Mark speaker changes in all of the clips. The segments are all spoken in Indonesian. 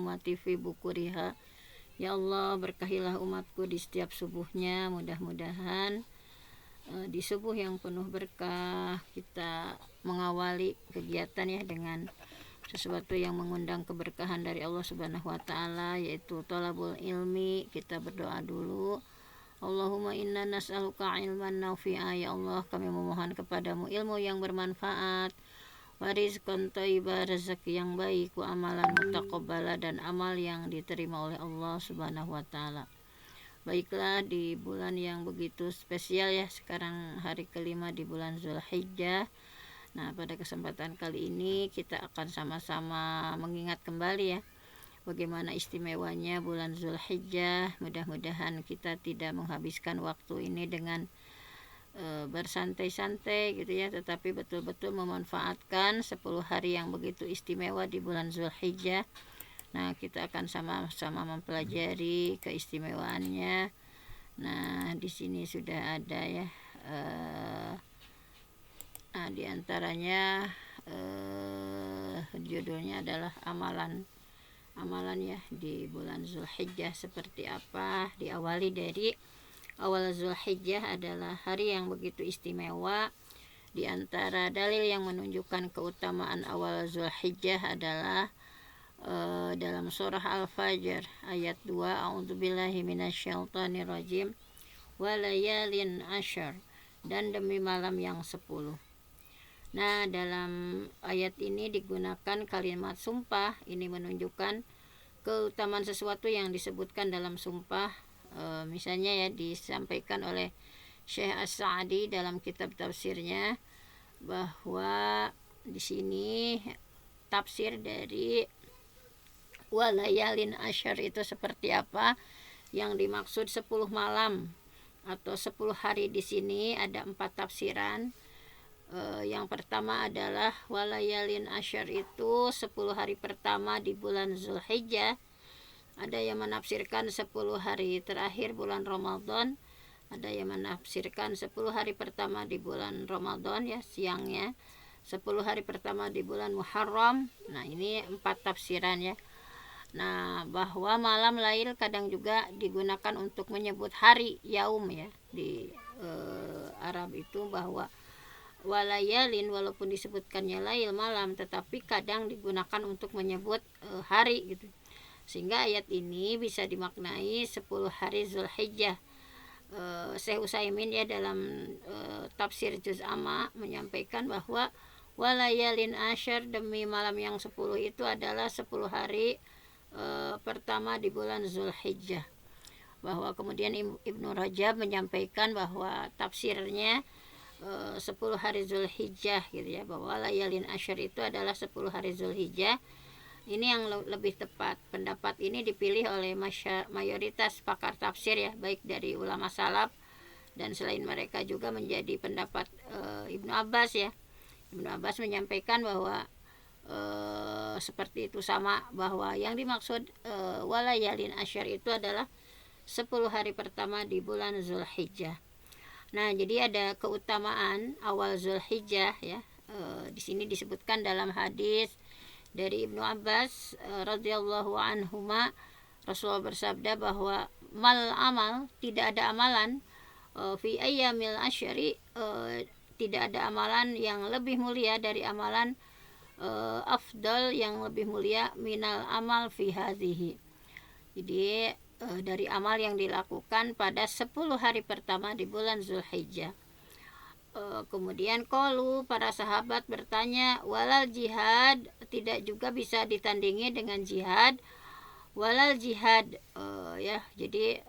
Speaker 1: ummati fi bukuriha. Ya Allah, berkahilah umatku di setiap subuhnya. Mudah-mudahan di subuh yang penuh berkah kita mengawali kegiatan ya dengan sesuatu yang mengundang keberkahan dari Allah Subhanahu wa taala, yaitu thalabul ilmi. Kita berdoa dulu. Allahumma inna nas'aluka ilman nafi'a. Ya Allah, kami memohon kepadamu ilmu yang bermanfaat, warizqan thayyiba, rezeki yang baik, wa amalan mutaqabbala, dan amal yang diterima oleh Allah Subhanahu wa taala. Baiklah, di bulan yang begitu spesial ya, sekarang hari kelima di bulan Zulhijjah. Nah, pada kesempatan kali ini kita akan sama-sama mengingat kembali ya bagaimana istimewanya bulan Zulhijjah. Mudah-mudahan kita tidak menghabiskan waktu ini dengan bersantai-santai gitu ya, tetapi betul-betul memanfaatkan 10 hari yang begitu istimewa di bulan Zulhijjah. Nah, kita akan sama-sama mempelajari keistimewaannya. Nah, di sini sudah ada ya di antaranya judulnya adalah amalan ya di bulan Zulhijjah seperti apa. Diawali dari awal Zulhijjah adalah hari yang begitu istimewa. Di antara dalil yang menunjukkan keutamaan awal Zulhijjah adalah dalam surah Al-Fajr ayat 2, a'udzubillahi minasyaitonirrajim, wa layalin asyar, dan demi malam yang 10. Nah, dalam ayat ini digunakan kalimat sumpah. Ini menunjukkan keutamaan sesuatu yang disebutkan dalam sumpah. Misalnya ya, disampaikan oleh Syekh As-Sa'di dalam kitab tafsirnya bahwa di sini tafsir dari walayalin asyar itu seperti apa. Yang dimaksud 10 malam atau 10 hari di sini ada 4 tafsiran. Yang pertama adalah walayalin asyar itu 10 hari pertama di bulan Zulhijjah. Ada yang menafsirkan 10 hari terakhir bulan Ramadan. Ada yang menafsirkan 10 hari pertama di bulan Ramadan ya, siangnya. 10 hari pertama di bulan Muharram. Nah, ini 4 tafsiran ya. Nah, bahwa malam lail kadang juga digunakan untuk menyebut hari, yaum ya. Di Arab itu bahwa walayalin walaupun disebutkannya lail malam, tetapi kadang digunakan untuk menyebut hari gitu. Sehingga ayat ini bisa dimaknai 10 hari Zulhijjah. Syekh Utsaimin ya dalam tafsir Juz Amma menyampaikan bahwa walayalin asyar, demi malam yang 10 itu adalah 10 hari pertama di bulan Zulhijjah. Bahwa kemudian Ibnu Rajab menyampaikan bahwa tafsirnya 10 hari Zulhijjah gitu ya, bahwa layalin asyar itu adalah 10 hari Zulhijjah. Ini yang lebih tepat. Pendapat ini dipilih oleh mayoritas pakar tafsir ya, baik dari ulama salaf dan selain mereka juga menjadi pendapat Ibnu Abbas ya. Ibnu Abbas menyampaikan bahwa seperti itu sama, bahwa yang dimaksud walayalin asyar itu adalah 10 hari pertama di bulan Zulhijjah. Nah, jadi ada keutamaan awal Zulhijjah ya. Di sini disebutkan dalam hadis dari Ibnu Abbas radhiyallahu anhuma, Rasulullah bersabda bahwa mal amal, tidak ada amalan fi ayyamil asyri, tidak ada amalan yang lebih mulia dari amalan afdal, yang lebih mulia minal amal fi hadhihi. Jadi dari amal yang dilakukan pada 10 hari pertama di bulan Zulhijjah. Kemudian qalu, para sahabat bertanya, walal jihad, tidak juga bisa ditandingi dengan jihad. Walal jihad ya, jadi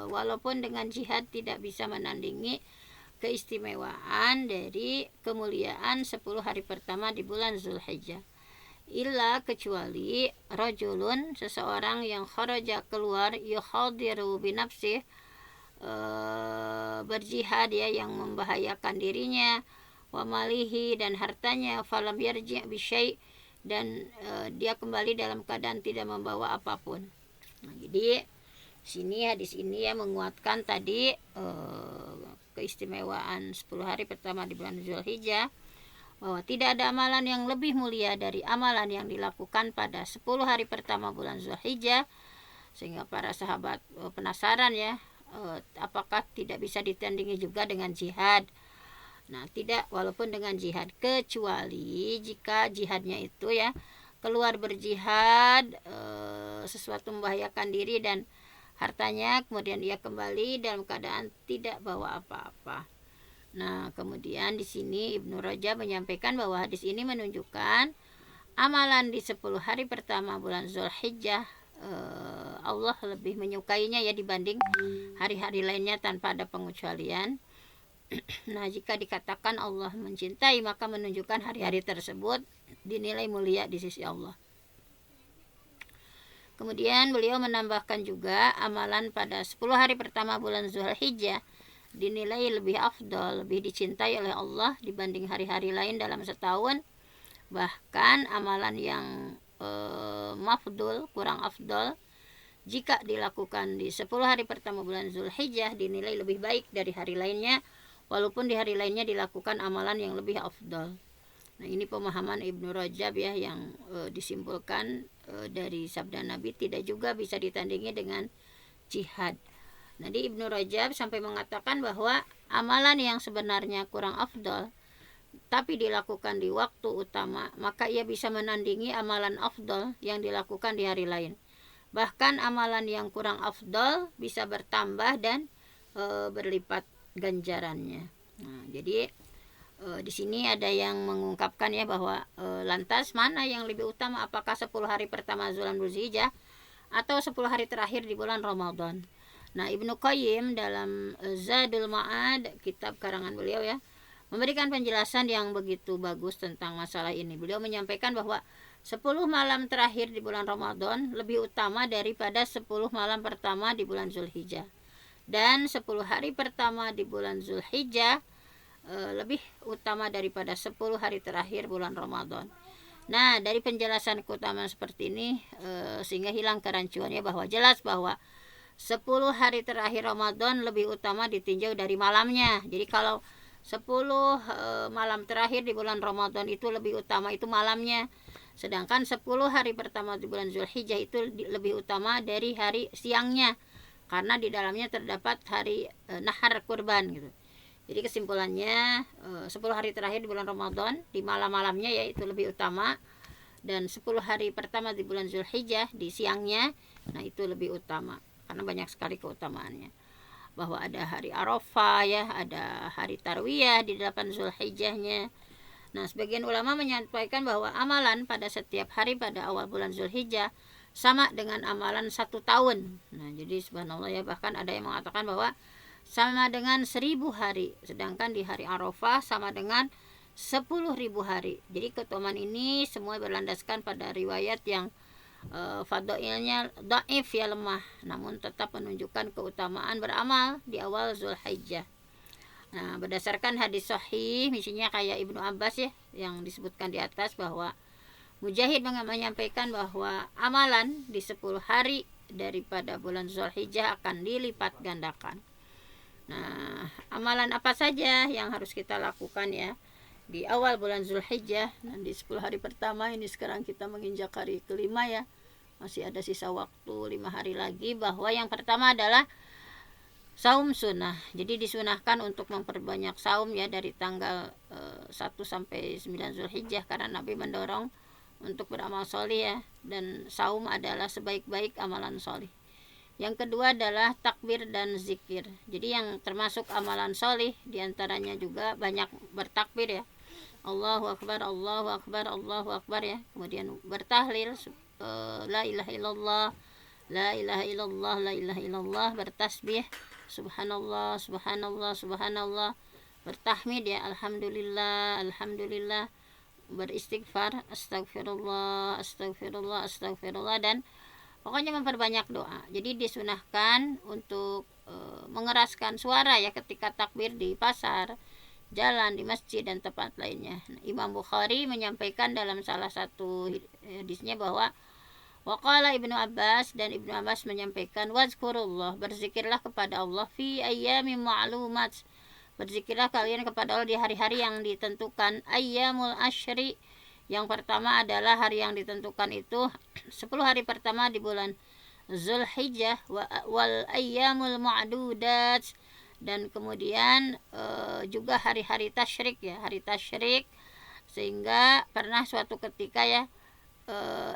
Speaker 1: walaupun dengan jihad tidak bisa menandingi keistimewaan dari kemuliaan 10 hari pertama di bulan Zulhijjah. Illa, kecuali rajulun, seseorang yang kharaja, keluar, yukhadiru binafsih, berjihad ya, yang membahayakan dirinya, wa malihi, dan hartanya, falam yarji' bisyai', dan dia kembali dalam keadaan tidak membawa apapun. Nah, jadi sini hadis ini ya menguatkan tadi keistimewaan 10 hari pertama di bulan Zulhijjah, bahwa tidak ada amalan yang lebih mulia dari amalan yang dilakukan pada 10 hari pertama bulan Zulhijjah, sehingga para sahabat penasaran ya, apakah tidak bisa ditandingi juga dengan jihad. Nah, tidak, walaupun dengan jihad, kecuali jika jihadnya itu ya keluar berjihad, sesuatu membahayakan diri dan hartanya, kemudian ia kembali dalam keadaan tidak bawa apa-apa. Nah, kemudian di sini Ibnu Rajab menyampaikan bahwa hadis ini menunjukkan amalan di 10 hari pertama bulan Zulhijjah, Allah lebih menyukainya ya dibanding hari-hari lainnya tanpa ada pengecualian. Nah, jika dikatakan Allah mencintai, maka menunjukkan hari-hari tersebut dinilai mulia di sisi Allah. Kemudian beliau menambahkan juga amalan pada 10 hari pertama bulan Zulhijjah dinilai lebih afdal, lebih dicintai oleh Allah dibanding hari-hari lain dalam setahun. Bahkan amalan yang mafdul, kurang afdal, jika dilakukan di 10 hari pertama bulan Zulhijjah dinilai lebih baik dari hari lainnya, walaupun di hari lainnya dilakukan amalan yang lebih afdal. Nah, ini pemahaman Ibnu Rajab ya, yang disimpulkan dari sabda Nabi tidak juga bisa ditandingi dengan jihad. Nah, di Ibnu Rajab sampai mengatakan bahwa amalan yang sebenarnya kurang afdal tapi dilakukan di waktu utama, maka ia bisa menandingi amalan afdal yang dilakukan di hari lain. Bahkan amalan yang kurang afdal bisa bertambah dan berlipat ganjarannya. Nah, jadi di sini ada yang mengungkapkan ya bahwa lantas mana yang lebih utama, apakah 10 hari pertama bulan Zulhijjah atau 10 hari terakhir di bulan Ramadan? Nah, Ibnu Qayyim dalam Zadul Ma'ad, kitab karangan beliau ya, memberikan penjelasan yang begitu bagus tentang masalah ini. Beliau menyampaikan bahwa 10 malam terakhir di bulan Ramadan lebih utama daripada 10 malam pertama di bulan Zulhijjah. Dan 10 hari pertama di bulan Zulhijjah lebih utama daripada 10 hari terakhir bulan Ramadan. Nah, dari penjelasan keutamaan seperti ini sehingga hilang kerancuannya bahwa jelas bahwa 10 hari terakhir Ramadan lebih utama ditinjau dari malamnya. Jadi kalau 10 malam terakhir di bulan Ramadan itu lebih utama itu malamnya. Sedangkan 10 hari pertama di bulan Zulhijjah itu lebih utama dari hari siangnya, karena di dalamnya terdapat hari nahar kurban gitu. Jadi kesimpulannya 10 hari terakhir di bulan Ramadan di malam-malamnya yaitu lebih utama, dan 10 hari pertama di bulan Zulhijjah di siangnya, nah itu lebih utama karena banyak sekali keutamaannya. Bahwa ada hari Arafah ya, ada hari Tarwiyah di 8 Zulhijjahnya. Nah, sebagian ulama menyampaikan bahwa amalan pada setiap hari pada awal bulan Zulhijjah sama dengan amalan 1 tahun. Nah, jadi subhanallah ya, bahkan ada yang mengatakan bahwa sama dengan 1000 hari, sedangkan di hari Arafah sama dengan 10.000 hari. Jadi keutamaan ini semua berlandaskan pada riwayat yang fadailnya dhaif ya, lemah, namun tetap menunjukkan keutamaan beramal di awal Zulhijjah. Nah, berdasarkan hadis sahih, misalnya kayak Ibnu Abbas ya yang disebutkan di atas, bahwa Mujahid menyampaikan bahwa amalan di 10 hari daripada bulan Zulhijjah akan dilipat gandakan. Nah, amalan apa saja yang harus kita lakukan ya di awal bulan Zulhijjah? Nah, di 10 hari pertama ini sekarang kita menginjak hari kelima ya, masih ada sisa waktu 5 hari lagi. Bahwa yang pertama adalah saum sunnah. Jadi disunahkan untuk memperbanyak saum ya dari tanggal 1 sampai 9 Zulhijjah, karena Nabi mendorong untuk beramal soleh ya, dan saum adalah sebaik-baik amalan soleh. Yang kedua adalah takbir dan zikir. Jadi yang termasuk amalan soleh diantaranya juga banyak bertakbir ya, Allahu Akbar, Allahu Akbar, Allahu Akbar ya. Kemudian bertahlil, la ilaha illallah, la ilaha illallah, la ilaha illallah. Bertasbih, subhanallah, subhanallah, subhanallah. Bertahmid ya, alhamdulillah, alhamdulillah. Beristighfar, astagfirullah, astagfirullah, astagfirullah. Dan pokoknya memperbanyak doa. Jadi disunahkan untuk mengeraskan suara ya ketika takbir di pasar, jalan, di masjid dan tempat lainnya. Nah, Imam Bukhari menyampaikan dalam salah satu hadisnya bahwa waqala Ibnu Abbas, dan Ibnu Abbas menyampaikan wazkurullah, berzikirlah kepada Allah fi ayyamin ma'lumat, Berzikirlah kalian kepada Allah di hari-hari yang ditentukan. Ayyamul asyri, yang pertama adalah hari yang ditentukan itu 10 hari pertama di bulan Zulhijjah, wal ayyamul ma'dudat, dan kemudian juga hari-hari tasyrik ya, hari tasyrik, sehingga pernah suatu ketika ya,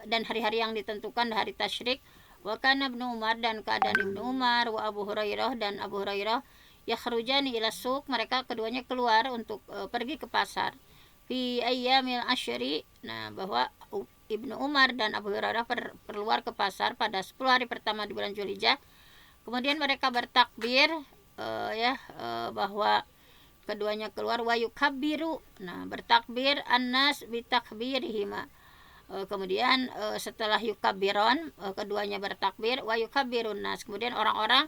Speaker 1: dan hari-hari yang ditentukan hari tasyrik. Wa kana Ibnu Umar, dan keadaan Ibnu Umar, wa Abu Hurairah, dan Abu Hurairah, yakhrujani ila suq, mereka keduanya keluar untuk pergi ke pasar. Fi ayyamil asyri, nah bahwa Ibnu Umar dan Abu Hurairah keluar ke pasar pada 10 hari pertama di bulan Zulhijjah. Kemudian mereka bertakbir bahwa keduanya keluar, wa yukabbiru, nah bertakbir annas bitakbirihima. Kemudian setelah yukabbiron, keduanya bertakbir, wa yukabbirun nas, kemudian orang-orang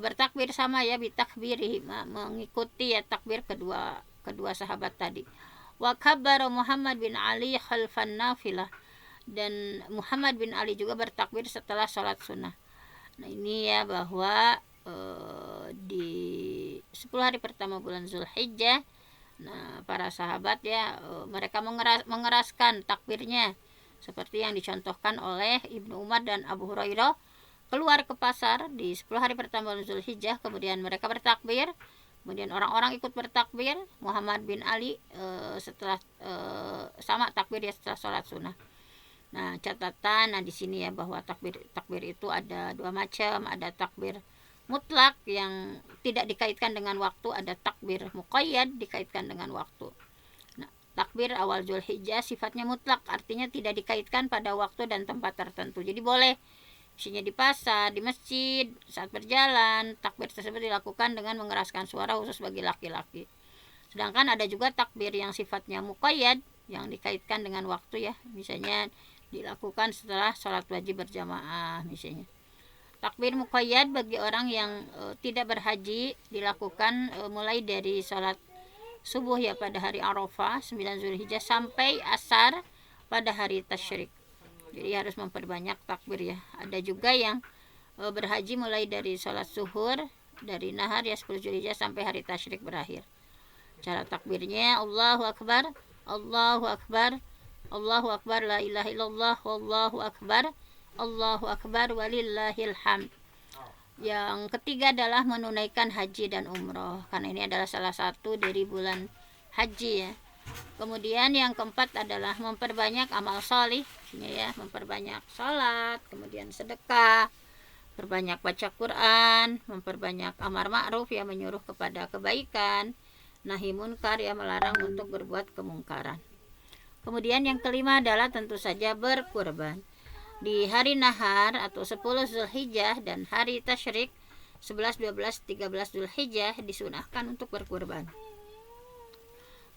Speaker 1: bertakbir sama ya, bitakbirih, mengikuti ya takbir kedua sahabat tadi. Wa kabbara Muhammad bin Ali khalfan nafilah, dan Muhammad bin Ali juga bertakbir setelah sholat sunnah. Nah ini ya, bahwa di 10 hari pertama bulan Zulhijjah, nah para sahabat ya, mereka mengeraskan takbirnya seperti yang dicontohkan oleh Ibnu Umar dan Abu Hurairah, keluar ke pasar di 10 hari pertama bulan Zulhijjah, kemudian mereka bertakbir, kemudian orang-orang ikut bertakbir. Muhammad bin Ali setelah sama takbir ya setelah sholat sunnah. Nah catatan di sini ya, bahwa takbir itu ada dua macam, ada takbir mutlak yang tidak dikaitkan dengan waktu, ada takbir muqayyad dikaitkan dengan waktu. Nah, takbir awal Zulhijjah sifatnya mutlak, artinya tidak dikaitkan pada waktu dan tempat tertentu. Jadi boleh isinya di pasar, di masjid, saat berjalan. Takbir tersebut dilakukan dengan mengeraskan suara khusus bagi laki-laki. Sedangkan ada juga takbir yang sifatnya muqayyad yang dikaitkan dengan waktu ya, misalnya dilakukan setelah sholat wajib berjamaah misalnya. Takbir muqayyad bagi orang yang tidak berhaji dilakukan mulai dari sholat subuh ya pada hari Arafah 9 Zulhijjah sampai asar pada hari tasyrik. Jadi harus memperbanyak takbir ya. Ada juga yang berhaji mulai dari sholat zuhur, dari nahar ya 10 Zulhijjah sampai hari tasyrik berakhir. Cara takbirnya Allahu Akbar, Allahu Akbar, Allahu Akbar, la ilaha illallah, wallahu akbar, Allahu Akbar, walillahil hamd. Yang ketiga adalah menunaikan haji dan umroh, karena ini adalah salah satu dari bulan haji ya. Kemudian yang keempat adalah memperbanyak amal sholih ya, memperbanyak sholat, kemudian sedekah, perbanyak baca Quran, memperbanyak amar ma'ruf ya, menyuruh kepada kebaikan, nahi munkar ya, melarang untuk berbuat kemungkaran. Kemudian yang kelima adalah tentu saja berkurban. Di hari nahar atau 10 Zulhijjah dan hari tasyrik 11, 12, 13 Zulhijjah disunahkan untuk berkurban.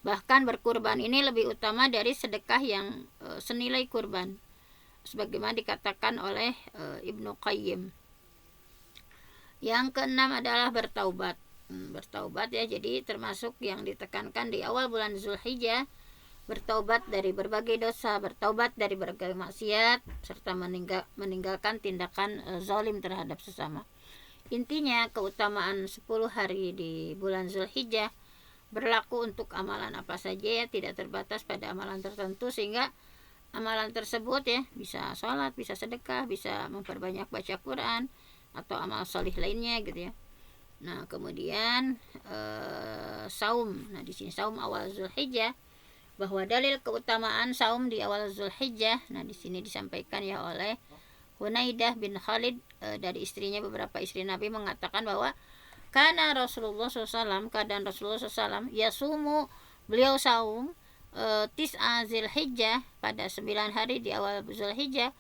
Speaker 1: Bahkan berkurban ini lebih utama dari sedekah yang senilai kurban, sebagaimana dikatakan oleh Ibnu Qayyim. Yang keenam adalah bertaubat. Bertaubat ya, jadi termasuk yang ditekankan di awal bulan Zulhijjah, bertaubat dari berbagai dosa, bertaubat dari berbagai maksiat, serta meninggalkan tindakan zalim terhadap sesama. Intinya keutamaan 10 hari di bulan Zulhijjah berlaku untuk amalan apa saja ya, tidak terbatas pada amalan tertentu, sehingga amalan tersebut ya bisa sholat, bisa sedekah, bisa memperbanyak baca Quran atau amal sholih lainnya gitu ya. Nah kemudian saum. Nah di sini saum awal Zulhijjah, bahwa dalil keutamaan saum di awal Zulhijjah, nah di sini disampaikan ya oleh Hunaidah bin Khalid dari istrinya, beberapa istri Nabi mengatakan bahwa karena Rasulullah SAW, keadaan Rasulullah SAW, yasumu, beliau saum tis'a Zulhijjah pada 9 hari di awal Zulhijjah,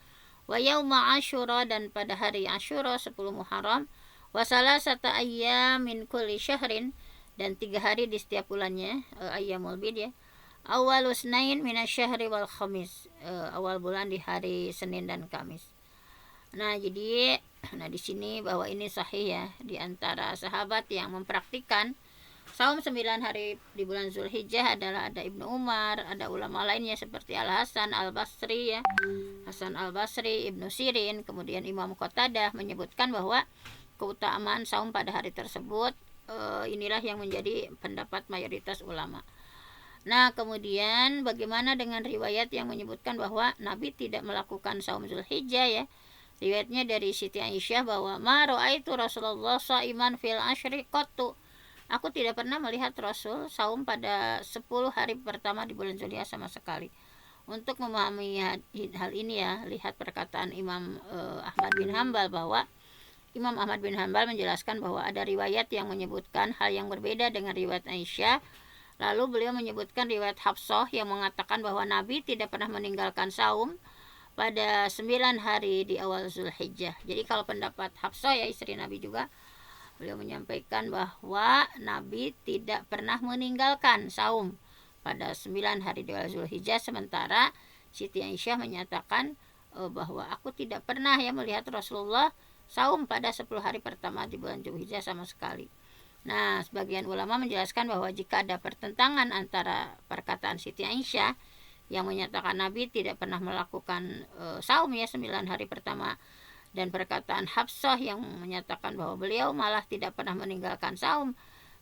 Speaker 1: wa yauma Asyura, dan pada hari Asyura 10 Muharram, wa salasata ayyam min kulli syahrin, dan 3 hari di setiap bulannya, ayyamul bid ya, awalus nain minasyahri wal khamis, awal bulan di hari Senin dan Kamis. Nah jadi di sini bahwa ini sahih ya, di antara sahabat yang mempraktikkan saum 9 hari di bulan Zulhijjah adalah ada Ibnu Umar, ada ulama lainnya seperti Al-Hasan Al-Basri ya, Hasan Al-Basri, Ibnu Sirin, kemudian Imam Qatadah menyebutkan bahwa keutamaan saum pada hari tersebut inilah yang menjadi pendapat mayoritas ulama. Nah, kemudian bagaimana dengan riwayat yang menyebutkan bahwa Nabi tidak melakukan saum Zulhijjah ya? Riwayatnya dari Siti Aisyah bahwa ma ra'aitu Rasulullah shaiman fil asyri qattu. Aku tidak pernah melihat Rasul saum pada 10 hari pertama di bulan Zulhijjah sama sekali. Untuk memahami hal ini ya, lihat perkataan Imam Ahmad bin Hambal bahwa Imam Ahmad bin Hambal menjelaskan bahwa ada riwayat yang menyebutkan hal yang berbeda dengan riwayat Aisyah. Lalu beliau menyebutkan riwayat Hafsah yang mengatakan bahwa Nabi tidak pernah meninggalkan saum pada 9 hari di awal Zulhijjah. Jadi kalau pendapat Hafsah ya, istri Nabi juga, beliau menyampaikan bahwa Nabi tidak pernah meninggalkan saum pada 9 hari di awal Zulhijjah, sementara Siti Aisyah menyatakan bahwa aku tidak pernah ya melihat Rasulullah saum pada 10 hari pertama di bulan Zulhijjah sama sekali. Nah, sebagian ulama menjelaskan bahwa jika ada pertentangan antara perkataan Siti Aisyah yang menyatakan Nabi tidak pernah melakukan saum ya 9 hari pertama, dan perkataan Hafsah yang menyatakan bahwa beliau malah tidak pernah meninggalkan saum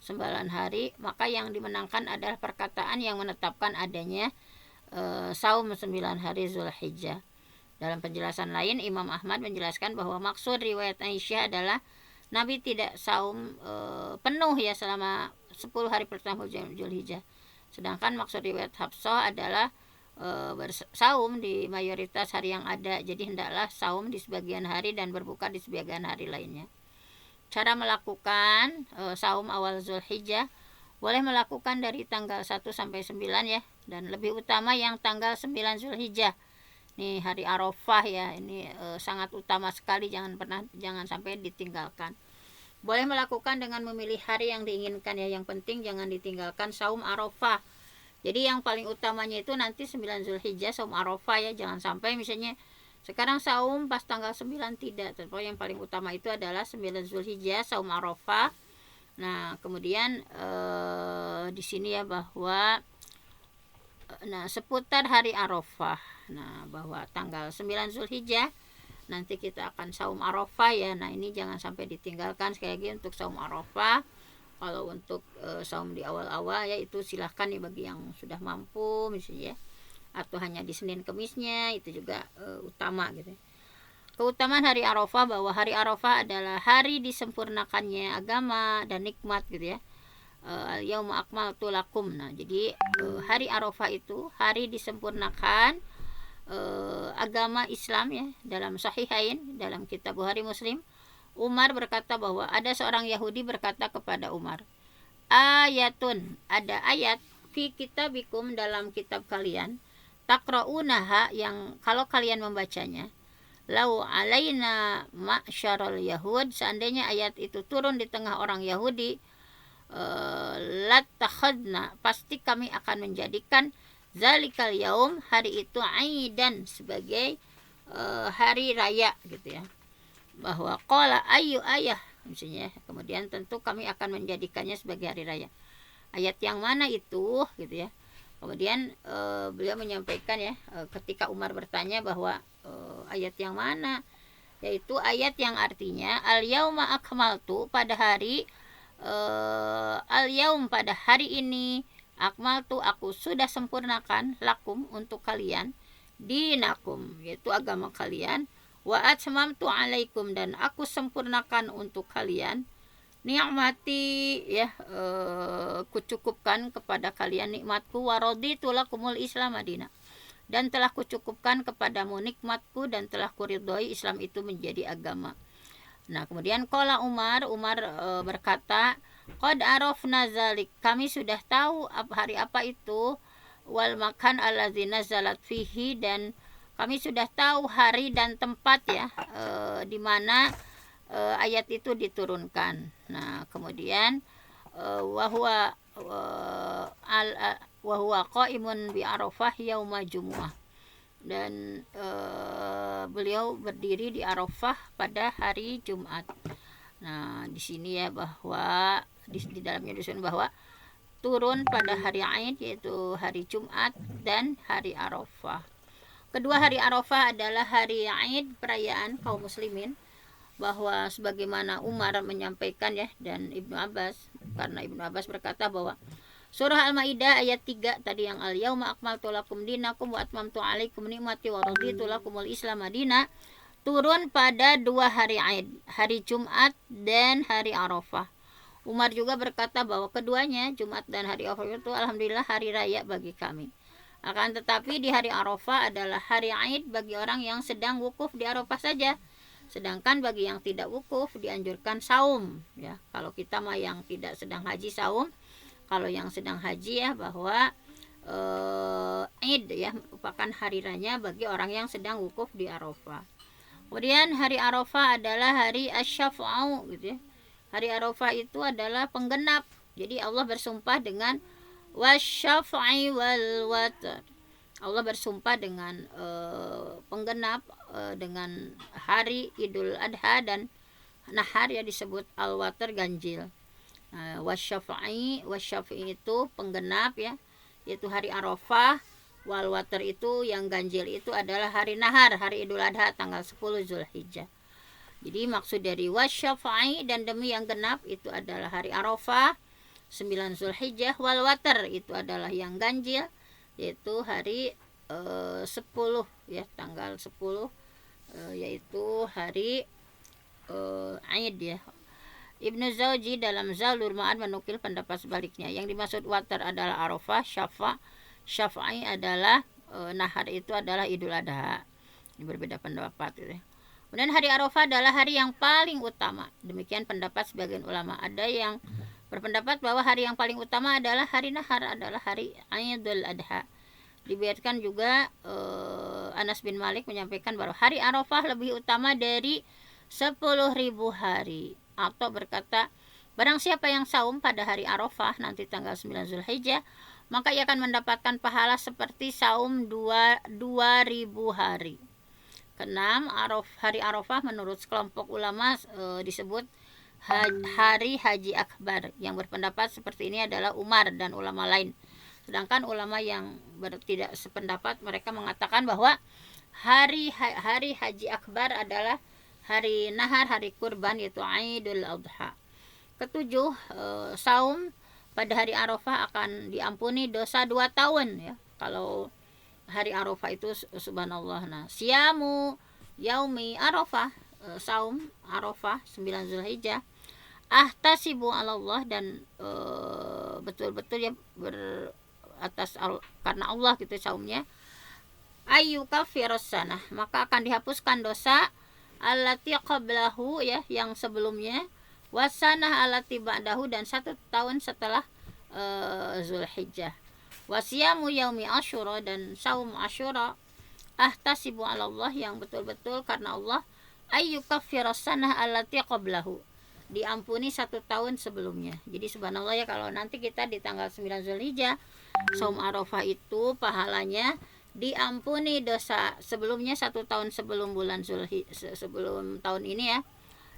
Speaker 1: 9 hari, maka yang dimenangkan adalah perkataan yang menetapkan adanya saum 9 hari Zulhijjah. Dalam penjelasan lain, Imam Ahmad menjelaskan bahwa maksud riwayat Aisyah adalah Nabi tidak saum penuh ya selama 10 hari pertama Zulhijjah. Sedangkan maksud riwayat Hafsah adalah bersaum di mayoritas hari yang ada. Jadi hendaklah saum di sebagian hari dan berbuka di sebagian hari lainnya. Cara melakukan saum awal Zulhijjah, boleh melakukan dari tanggal 1 sampai 9 ya, dan lebih utama yang tanggal 9 Zulhijjah. Nih hari Arafah ya, ini sangat utama sekali, jangan sampai ditinggalkan. Boleh melakukan dengan memilih hari yang diinginkan ya, yang penting jangan ditinggalkan saum Arafah. Jadi yang paling utamanya itu nanti 9 Zulhijjah saum Arafah ya, jangan sampai misalnya sekarang saum pas tanggal 9, tidak. Tapi yang paling utama itu adalah 9 Zulhijjah saum Arafah. Nah, kemudian di sini ya bahwa seputar hari Arafah. Nah, bahwa tanggal 9 Zulhijjah nanti kita akan saum Arafah ya. Nah, ini jangan sampai ditinggalkan sekali lagi untuk saum Arafah. Kalau untuk saum di awal-awal ya itu silahkan ya bagi yang sudah mampu misalnya ya, atau hanya di Senin Kemisnya itu juga utama gitu. Keutamaan hari Arafah, bahwa hari Arafah adalah hari disempurnakannya agama dan nikmat gitu ya. Al-yauma akmaltu lakum. Nah, jadi hari Arafah itu hari disempurnakan agama Islam ya. Dalam Sahihain, dalam kitab Bukhari Muslim, Umar berkata bahwa ada seorang Yahudi berkata kepada Umar, ayatun, ada ayat fi kitabikum, dalam kitab kalian, takra'unaha, yang kalau kalian membacanya, lau alaina ma'syarul yahud, seandainya ayat itu turun di tengah orang Yahudi, latakhadna, pasti kami akan menjadikan zalikal yaum, hari itu, aidan, sebagai hari raya gitu ya. Bahwa qala ayu ayah, misalnya, kemudian tentu kami akan menjadikannya sebagai hari raya. Ayat yang mana itu gitu ya. Kemudian beliau menyampaikan ya, ketika Umar bertanya bahwa ayat yang mana, yaitu ayat yang artinya al yauma akmaltu, pada hari al yaum, pada hari ini, akmaltu, aku sudah sempurnakan, lakum, untuk kalian, dinakum, yaitu agama kalian, wa atmamtu alaikum, dan aku sempurnakan untuk kalian, nikmati ya, kucukupkan kepada kalian nikmatku, wa raditu lakumul Islam madina, dan telah kucukupkan kepadamu nikmatku dan telah kuridhoi Islam itu menjadi agama. Nah, kemudian qala Umar berkata, qad arafna zalik, kami sudah tahu hari apa itu, wal makan allazi nazalat fihi, dan kami sudah tahu hari dan tempat ya, di mana ayat itu diturunkan. Nah, kemudian wahwa qaimun bi Arafah yauma jumu'ah, dan beliau berdiri di Arafah pada hari Jumat. Nah, di sini ya bahwa di dalamnya disebut bahwa turun pada hari Aid, yaitu hari Jumat dan hari Arafah. Kedua hari Arafah adalah hari Aid, perayaan kaum muslimin. bahwa sebagaimana Umar menyampaikan ya, dan Ibnu Abbas, karena Ibnu Abbas berkata bahwa surah Al-Maidah ayat 3 tadi yang al-yauma akmaltu lakum dinakum wa atmamtu alaikum ni'mati wa raditu lakumul Islam madina, turun pada 2 hari Aid, hari Jumat dan hari Arafah. Umar juga berkata bahwa keduanya, Jumat dan hari Arafah itu alhamdulillah hari raya bagi kami. Akan tetapi di hari Arafah adalah hari Aid bagi orang yang sedang wukuf di Arafah saja. Sedangkan bagi yang tidak wukuf dianjurkan saum ya. Kalau kita mah yang tidak sedang haji saum, kalau yang sedang haji ya bahwa Aid ya merupakan hari raya bagi orang yang sedang wukuf di Arafah. Kemudian hari Arafah adalah hari asy-syafa'u gitu ya. Hari Arafah itu adalah penggenap. Jadi Allah bersumpah dengan wasyafa'i wal watar. Allah bersumpah dengan penggenap dengan hari Idul Adha dan nahar ya disebut al-watar ganjil. Wasyafa'i itu penggenap ya, yaitu hari Arafah. Wal watar itu yang ganjil itu adalah hari nahar, hari Idul Adha tanggal 10 Zulhijjah. Jadi maksud dari wasyafa'i dan demi yang genap itu adalah hari Arafah 9 Zulhijjah, wal watar itu adalah yang ganjil yaitu hari 10 ya, tanggal 10 yaitu hari Aid ya. Ibnu Zawji dalam Zalur Ma'ad menukil pendapat sebaliknya. Yang dimaksud watar adalah Arafah, syafa'i adalah nahar itu adalah Idul Adha. Ini berbeda pendapat gitu ya. Kemudian hari Arafah adalah hari yang paling utama. Demikian pendapat sebagian ulama. Ada yang berpendapat bahwa hari yang paling utama adalah hari nahar, adalah hari Idul Adha. Dibiarkan juga Anas bin Malik menyampaikan bahwa hari Arafah lebih utama dari 10.000 hari. Atau berkata, barang siapa yang saum pada hari Arafah nanti tanggal 9 Zulhijjah, maka ia akan mendapatkan pahala seperti saum 2.000 hari. Keenam, hari Arafah menurut sekelompok ulama disebut hari Haji Akbar. Yang berpendapat seperti ini adalah Umar dan ulama lain. Sedangkan ulama yang tidak sependapat, mereka mengatakan bahwa hari Haji Akbar adalah hari nahar, hari kurban, yaitu Idul Adha. Ketujuh, saum pada hari Arafah akan diampuni dosa 2 tahun ya. Kalau hari Arafah itu subhanallah. Nah, siyamu yaumi Arafah, saum Arafah 9 Zulhijjah, ahtasibu Allah, dan betul-betul ya karena Allah gitu saumnya, ayyukaffiras sanah, maka akan dihapuskan dosa allati qablahu ya, yang sebelumnya, wasanah allati ba'dahu, dan 1 tahun setelah Zulhijjah. Wasiyamu yaumi Asyura, dan saum Asyura, ahtasibu Allah, yang betul-betul karena Allah, ayyukaffiras sanah allati qablahu, diampuni 1 tahun sebelumnya. Jadi subhanallah ya, kalau nanti kita di tanggal 9 Zulhijjah saum Arafah itu pahalanya diampuni dosa sebelumnya 1 tahun sebelum bulan sebelum tahun ini ya,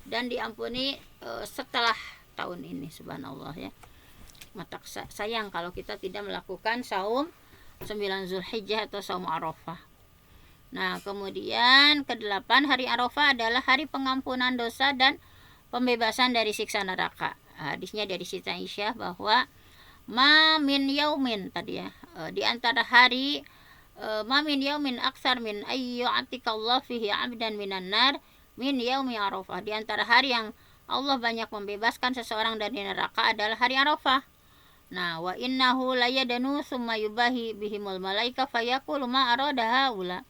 Speaker 1: dan diampuni setelah tahun ini, subhanallah ya. Mata sayang kalau kita tidak melakukan saum 9 Zulhijjah atau saum Arafah. Nah, kemudian ke-8, hari Arafah adalah hari pengampunan dosa dan pembebasan dari siksa neraka. Hadisnya dari Siti Aisyah bahwa ma min yaumin tadi ya, di antara hari ma min yaumin aksar min ayyu'atikallahu fihi 'abdan minan nar min yaumi Arafah. Di antara hari yang Allah banyak membebaskan seseorang dari neraka adalah hari Arafah. Nah, wa innahu layadanu summa yubahi bihimul malaika fayaqulu ma arada haula.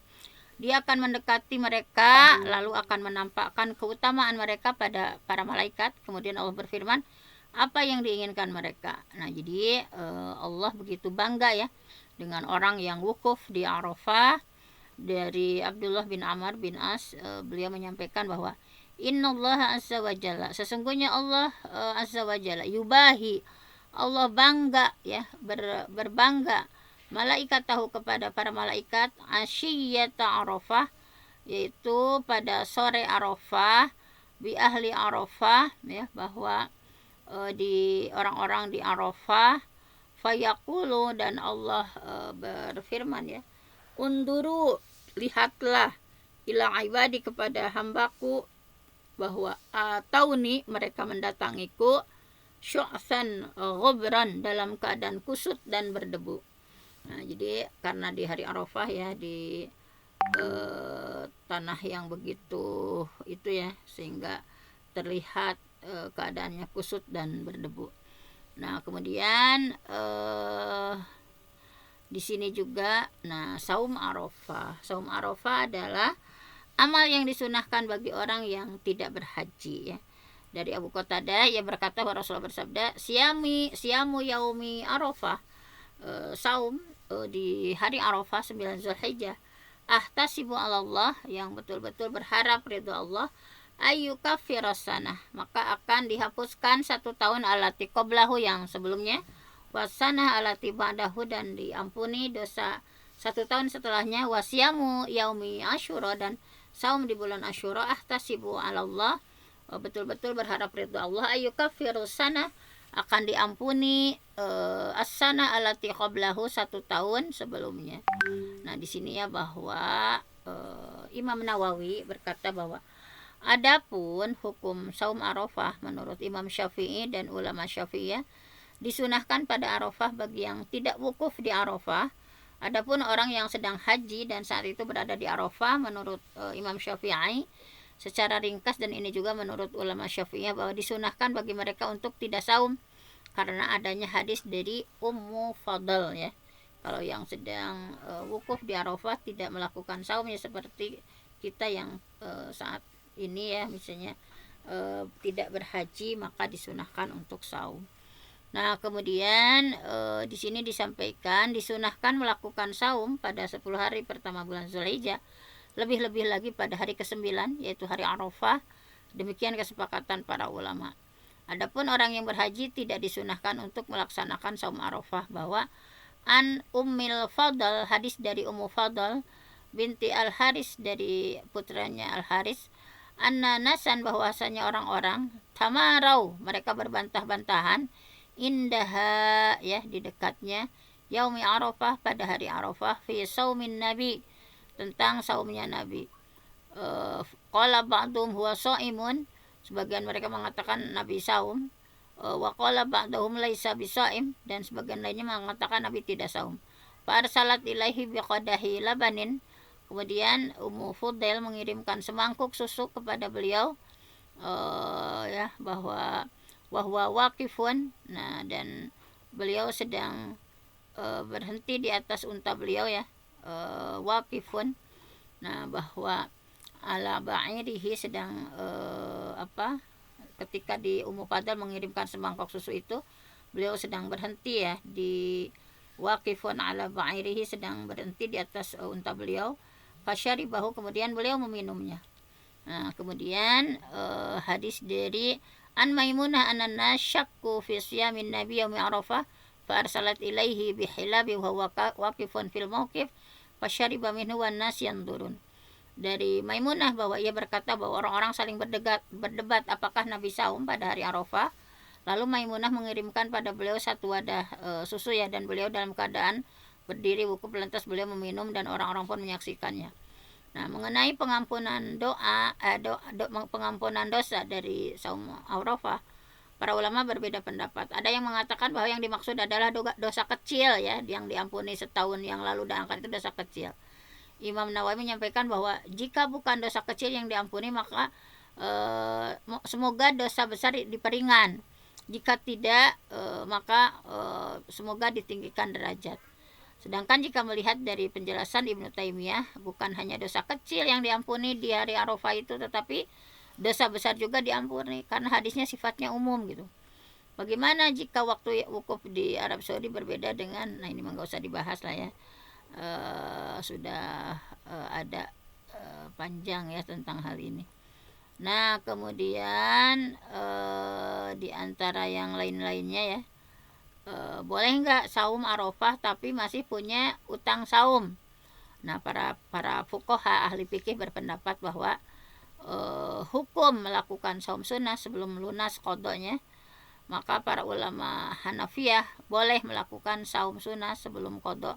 Speaker 1: Dia akan mendekati mereka lalu akan menampakkan keutamaan mereka pada para malaikat. Kemudian Allah berfirman, apa yang diinginkan mereka. Nah, jadi Allah begitu bangga ya dengan orang yang wukuf di Arafah. Dari Abdullah bin Amr bin As, beliau menyampaikan bahwa innallaha azza wa jalla, sesungguhnya Allah azza wa jalla, yubahi, Allah bangga ya, berbangga, malaikat tahu kepada para malaikat, asyiyata Arafah, yaitu pada sore Arafah, bi ahli Arafah ya, bahwa di orang-orang di Arafah, fayaqulu, dan Allah berfirman ya, unduru, lihatlah, ila ibadi, kepada hambaku, bahwa atauni mereka mendatangiku syu'san ghubran dalam keadaan kusut dan berdebu. Nah, jadi karena di hari Arafah ya di tanah yang begitu itu ya sehingga terlihat keadaannya kusut dan berdebu. Nah, kemudian di sini juga saum Arafah. Saum Arafah adalah amal yang disunahkan bagi orang yang tidak berhaji ya. Dari Abu Qatadah ia berkata bahwa Rasulullah bersabda, siamu yaumi Arafah, saum di hari Arafah 9 Zulhijjah, ahtasibu 'ala Allah, yang betul-betul berharap ridha Allah, ayyukaffiras sanah, maka akan dihapuskan 1 tahun alati qablahu yang sebelumnya, wasanah alati ba'dahu, dan diampuni dosa 1 tahun setelahnya, wasiyamu yaumi Asyura, dan saum di bulan Asyura, ahtasibu 'ala Allah, betul-betul berharap ridha Allah, ayyukaffiru sana, akan diampuni as-sana alati qablahu 1 tahun sebelumnya. Nah, di sini ya bahwa Imam Nawawi berkata bahwa adapun hukum saum Arafah menurut Imam Syafi'i dan ulama Syafi'iyah disunahkan pada Arafah bagi yang tidak wukuf di Arafah. Adapun orang yang sedang haji dan saat itu berada di Arafah menurut Imam Syafi'i secara ringkas, dan ini juga menurut ulama Syafi'iyah, bahwa disunahkan bagi mereka untuk tidak saum karena adanya hadis dari Ummu Fadl ya. Kalau yang sedang wukuf di Arafah tidak melakukan saum ya seperti kita yang saat ini ya misalnya tidak berhaji, maka disunahkan untuk saum. Nah, kemudian di sini disampaikan disunahkan melakukan saum pada 10 hari pertama bulan Zulhijjah, lebih-lebih lagi pada hari ke-9 yaitu hari Arafah. Demikian kesepakatan para ulama. Adapun orang yang berhaji tidak disunahkan untuk melaksanakan saum Arafah, bahwa an Ummil Fadl, hadis dari Ummu Fadl binti Al-Haris, dari putranya Al-Haris, anna nasan, bahwasanya orang-orang, tamarau, mereka berbantah-bantahan, indaha ya di dekatnya, yaumi Arafah, pada hari Arafah, fi saumin nabi, tentang saumnya Nabi. Qala ba'dhum huwa shaimun, sebagian mereka mengatakan Nabi saum, wa qala ba'dhum laisa bisaim, dan sebagian lainnya mengatakan Nabi tidak saum. Fa arsalat ilaihi biqadahi labanin, kemudian Ummu Fudail mengirimkan semangkuk susu kepada beliau, ya bahwa wahwa waqifun, nah dan beliau sedang berhenti di atas unta beliau ya, waqifun, nah bahwa ala ba'irihi, sedang ketika di Ummu Fadl mengirimkan semangkok susu itu, beliau sedang berhenti ya di waqifun ala ba'irihi, sedang berhenti di atas unta beliau, fasyaribahu, kemudian beliau meminumnya. Nah, kemudian hadis dari an Maimunah anna syakku fi siyamin nabi yaumi Arafah fa arsalat ilaihi bihilabi wa huwa waqifun fil mauqif fasyariba minhu wan nas yanzurun. Dari Maimunah bahwa ia berkata bahwa orang-orang saling berdebat apakah Nabi saum pada hari Arafah. Lalu Maimunah mengirimkan pada beliau 1 wadah susu ya, dan beliau dalam keadaan berdiri wukuf, lantas beliau meminum dan orang-orang pun menyaksikannya. Nah, mengenai pengampunan pengampunan dosa dari saum Arafah, para ulama berbeda pendapat. Ada yang mengatakan bahwa yang dimaksud adalah dosa kecil ya, yang diampuni setahun yang lalu dan angkat itu dosa kecil. Imam Nawawi menyampaikan bahwa jika bukan dosa kecil yang diampuni, maka semoga dosa besar diperingan. Jika tidak, maka semoga ditinggikan derajat. Sedangkan jika melihat dari penjelasan Ibnu Taimiyah, bukan hanya dosa kecil yang diampuni di hari Arafah itu, tetapi dosa besar juga diampuni, karena hadisnya sifatnya umum gitu. Bagaimana jika waktu wukuf di Arab Saudi berbeda dengan, nah ini nggak usah dibahas lah ya, sudah ada panjang ya tentang hal ini. Nah, kemudian di antara yang lain-lainnya ya, boleh nggak saum Arafah tapi masih punya utang saum? Nah, para fuqaha ahli fikih berpendapat bahwa hukum melakukan saum sunnah sebelum lunas qadanya, maka para ulama Hanafiyah boleh melakukan saum sunnah sebelum qada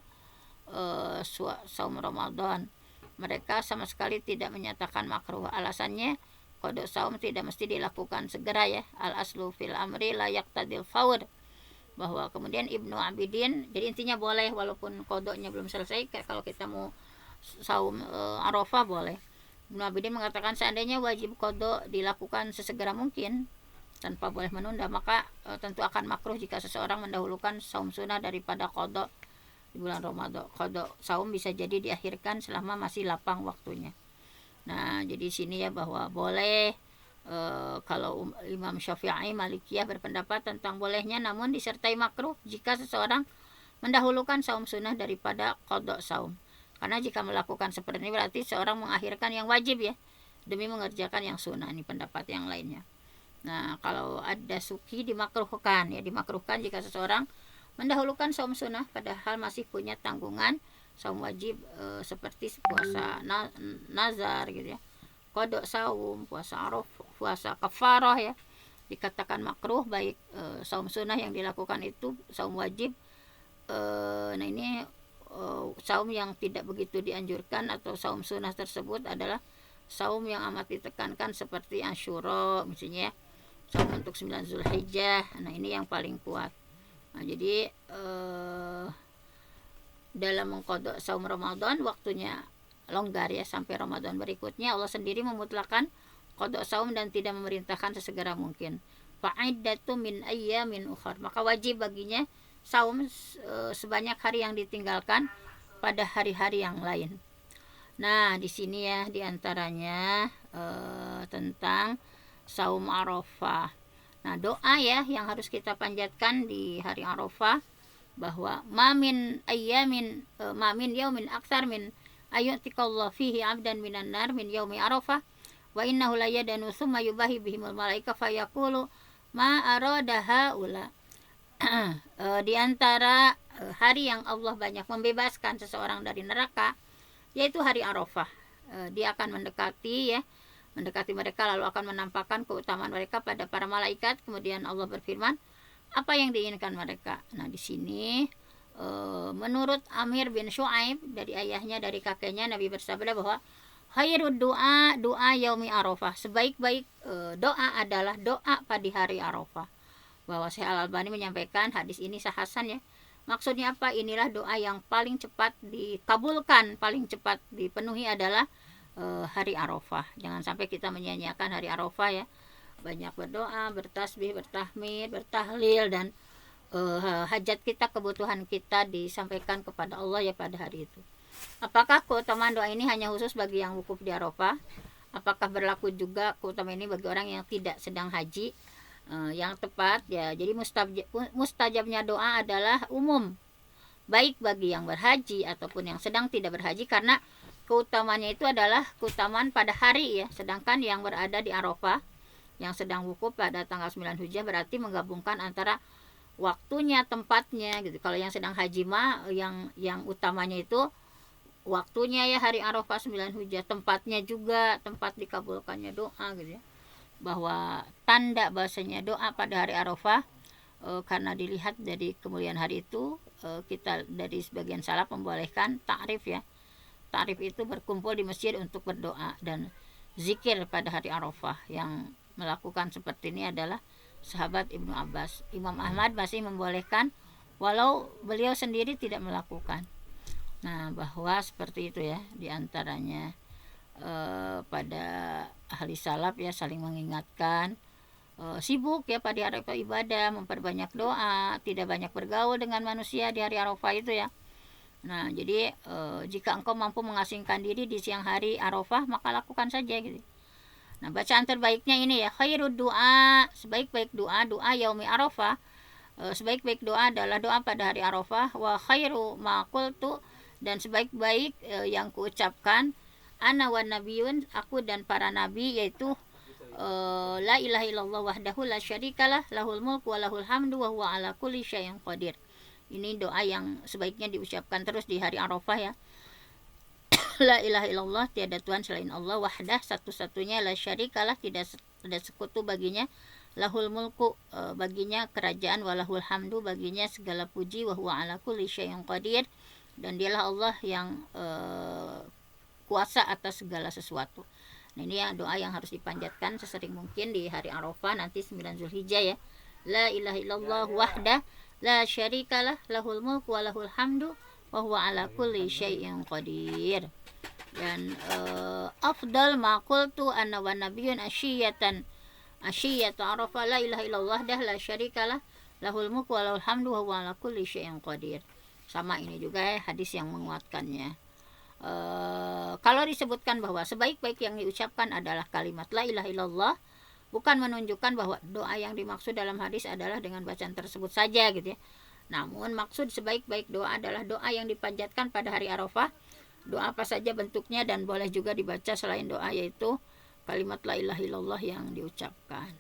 Speaker 1: saum Ramadan. Mereka sama sekali tidak menyatakan makruh. Alasannya qada saum tidak mesti dilakukan segera ya. Al aslu fil amri la yaqtadil fawr, bahwa kemudian Ibnu Abidin, jadi intinya boleh walaupun kodoknya belum selesai. Kayak kalau kita mau saum Arafah boleh. Ibnu Abidin mengatakan seandainya wajib kodok dilakukan sesegera mungkin tanpa boleh menunda, maka tentu akan makruh jika seseorang mendahulukan saum sunnah daripada kodok di bulan Ramadan. Kodok saum bisa jadi diakhirkan selama masih lapang waktunya. Nah, jadi sini ya bahwa boleh kalau Imam Syafi'i Malikiyah berpendapat tentang bolehnya, namun disertai makruh jika seseorang mendahulukan saum sunnah daripada qada saum. Karena jika melakukan seperti ini berarti seorang mengakhirkan yang wajib ya demi mengerjakan yang sunnah. Ini pendapat yang lainnya. Nah, kalau ada suki dimakruhkan ya, dimakruhkan jika seseorang mendahulukan saum sunnah padahal masih punya tanggungan saum wajib seperti puasa nazar gitu ya, qada saum, puasa Arafah, puasa kafarah ya, dikatakan makruh baik saum sunnah yang dilakukan itu saum wajib. Nah ini saum yang tidak begitu dianjurkan atau saum sunnah tersebut adalah saum yang amat ditekankan seperti Asyura misalnya ya, saum untuk 9 Zulhijjah. Nah ini yang paling kuat. Nah jadi dalam mengqada saum Ramadan waktunya longgar ya sampai Ramadan berikutnya. Allah sendiri memutlakan qada saum dan tidak memerintahkan sesegera mungkin. Fa'iddatu min ayyamin ukhar, maka wajib baginya saum sebanyak hari yang ditinggalkan pada hari-hari yang lain. Nah, di sini ya diantaranya tentang saum Arafah. Nah, doa ya yang harus kita panjatkan di hari Arafah, bahwa mamin yaumin aktsar min ayyutikallahu fihi 'abdan minan nar min yaumi Arafah wa innahu la yadanu summa yubahi bihimul malaika fayaqulu ma arada haula. Di antara hari yang Allah banyak membebaskan seseorang dari neraka yaitu hari Arafah. Dia akan mendekati mereka lalu akan menampakkan keutamaan mereka pada para malaikat. Kemudian Allah berfirman, apa yang diinginkan mereka. Nah di sini menurut Amir bin Shu'aib dari ayahnya dari kakeknya, Nabi bersabda bahwa khairud doa yaumi Arafah, sebaik-baik doa adalah doa pada hari Arafah. Bahwa Syekh Al-Albani menyampaikan hadis ini sah hasan ya. Maksudnya apa? Inilah doa yang paling cepat dikabulkan, paling cepat dipenuhi adalah hari Arafah. Jangan sampai kita menyia-nyiakan hari Arafah ya. Banyak berdoa, bertasbih, bertahmid, bertahlil, dan hajat kita, kebutuhan kita disampaikan kepada Allah ya pada hari itu. Apakah keutamaan doa ini hanya khusus bagi yang wukuf di Arafah? Apakah berlaku juga keutamaan ini bagi orang yang tidak sedang haji? Yang tepat ya, jadi mustajabnya doa adalah umum, baik bagi yang berhaji ataupun yang sedang tidak berhaji, karena keutamanya itu adalah keutamaan pada hari ya. Sedangkan yang berada di Arafah yang sedang wukuf pada tanggal 9 Hijjah berarti menggabungkan antara waktunya, tempatnya gitu. Kalau yang sedang haji mah yang utamanya itu waktunya ya hari Arafah 9 Hijjah, tempatnya juga tempat dikabulkannya doa gitu ya. Bahwa tanda bahasanya doa pada hari Arafah karena dilihat dari kemuliaan hari itu, kita dari sebagian salaf membolehkan ta'rif ya. Ta'rif itu berkumpul di masjid untuk berdoa dan zikir pada hari Arafah. Yang melakukan seperti ini adalah sahabat Ibnu Abbas. Imam Ahmad masih membolehkan walau beliau sendiri tidak melakukan. Nah, bahwa seperti itu ya, diantaranya pada ahli salaf ya saling mengingatkan, sibuk ya pada hari Arafah ibadah, memperbanyak doa, tidak banyak bergaul dengan manusia di hari Arafah itu ya. Nah, jadi jika engkau mampu mengasingkan diri di siang hari Arafah, maka lakukan saja gitu. Nah, bacaan terbaiknya ini ya, khairud doa, sebaik-baik doa yaumi Arafah. Sebaik-baik doa adalah doa pada hari Arafah. Wa khairu ma qultu, dan sebaik-baik yang kuucapkan ana wan nabiyun, aku dan para nabi, yaitu la ilaha illallah wahdahu la syarikalah lahul mulku wa lahul hamdu wa huwa ala kulli syai'in qadir. Ini doa yang sebaiknya diucapkan terus di hari Arafah ya. La ilaha illallah, tiada Tuhan selain Allah, wahdah, satu-satunya, la syarikalah, tidak ada sekutu baginya, lahul mulku, baginya kerajaan, walahul hamdu, baginya segala puji, wa huwa ala kulli syai'in qadir, dan dialah Allah yang kuasa atas segala sesuatu. Nah, ini ya doa yang harus dipanjatkan sesering mungkin di hari Arafah nanti 9 Zulhijjah ya. La ilaha illallah wahdah la syarikalah lahul mulku wa lahul hamdu wa huwa ala kulli syai'in qadir. Dan afdal ma qultu anna wa nabiyyun asyiyata arafa la ilaha illallah dah la syarikalah lahul mulku wa lahul hamdu wa huwa ala kulli syai'in qadir. Sama ini juga ya hadis yang menguatkannya. Kalau disebutkan bahwa sebaik-baik yang diucapkan adalah kalimat la ilaha illallah, bukan menunjukkan bahwa doa yang dimaksud dalam hadis adalah dengan bacaan tersebut saja gitu ya. Namun maksud sebaik-baik doa adalah doa yang dipanjatkan pada hari Arafah, doa apa saja bentuknya, dan boleh juga dibaca selain doa, yaitu kalimat la ilaha illallah yang diucapkan.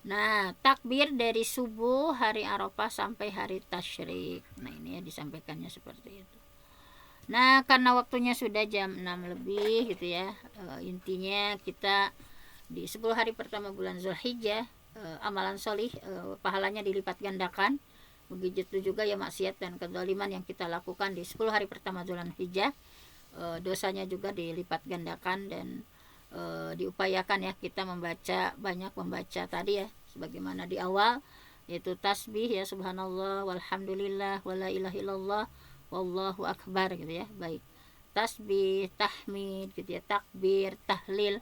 Speaker 1: Nah, takbir dari subuh hari Arafah sampai hari tasyrik. Nah, ini ya disampaikannya seperti itu. Nah, karena waktunya sudah jam 6 lebih gitu ya. Intinya kita di 10 hari pertama bulan Zulhijjah, amalan solih pahalanya dilipat gandakan. Begitu juga ya maksiat dan kezaliman yang kita lakukan di 10 hari pertama bulan Hijjah, dosanya juga dilipat gandakan. Dan diupayakan ya kita banyak membaca tadi ya sebagaimana di awal, yaitu tasbih ya, subhanallah walhamdulillah wala ilaha illallah wallahu akbar gitu ya. Baik tasbih, tahmid gitu ya, takbir, tahlil.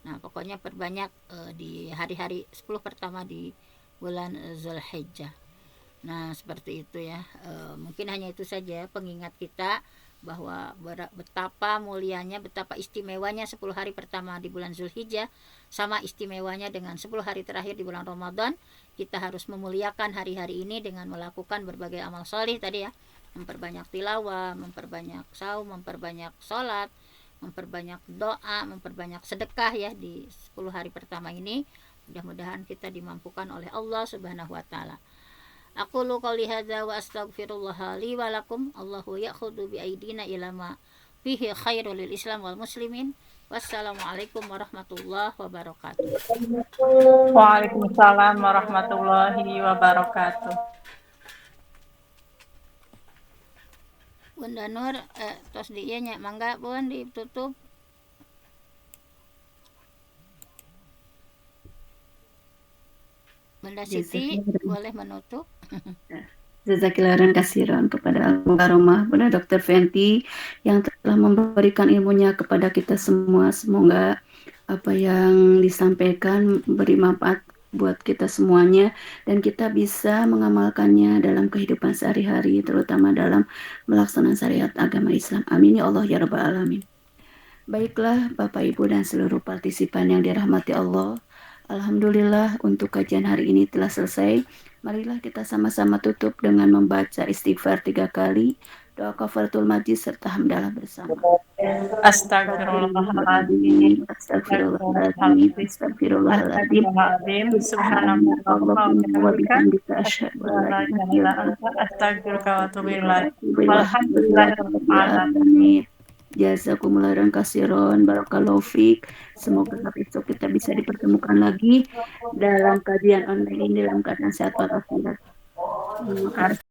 Speaker 1: Nah, pokoknya perbanyak di hari-hari 10 pertama di bulan Zulhijjah. Nah, seperti itu ya. Mungkin hanya itu saja pengingat kita bahwa betapa mulianya, betapa istimewanya 10 hari pertama di bulan Zulhijjah, sama istimewanya dengan 10 hari terakhir di bulan Ramadan. Kita harus memuliakan hari-hari ini dengan melakukan berbagai amal solih tadi ya, memperbanyak tilawah, memperbanyak saum, memperbanyak sholat, memperbanyak doa, memperbanyak sedekah ya di 10 hari pertama ini. Mudah-mudahan kita dimampukan oleh Allah Subhanahu wa taala. Aqulu qouli hadza wa astaghfirullah li wa lakum. Allahu ya'khudhu bi aidina ila ma fihi khairul lil Islam wal muslimin. Wassalamualaikum warahmatullahi wabarakatuh.
Speaker 2: Waalaikumsalam warahmatullahi wabarakatuh.
Speaker 1: Bunda Nur, tos di ieu nya, mangga Bun ditutup. Bunda Siti boleh menutup.
Speaker 3: Jazakallahu khairan kepada Al-Mukarramah Bunda Dr. Fenty yang telah memberikan ilmunya kepada kita semua. Semoga apa yang disampaikan beri manfaat buat kita semuanya dan kita bisa mengamalkannya dalam kehidupan sehari-hari, terutama dalam melaksanakan syariat agama Islam. Amin ya Allah ya rabbal alamin. Baiklah Bapak Ibu dan seluruh partisipan yang dirahmati Allah, alhamdulillah untuk kajian hari ini telah selesai. Marilah kita sama-sama tutup dengan membaca istighfar 3 kali, doa kafaratul majlis serta hamdalah bersama.
Speaker 2: Astagfirullahaladzim,
Speaker 3: Astagfirullahaladzim, astagfirullahaladzim.
Speaker 2: Subhanallah wa bihamdika asyhadu an la ilaha illa anta astaghfiruka wa atubu ilaik. Walhamdulillahirabbil alamin.
Speaker 3: Jazakumullah khairan, barakallahu fiik. Semoga besok kita bisa dipertemukan lagi dalam kajian online ini dalam keadaan sehat walafiat. Terima kasih.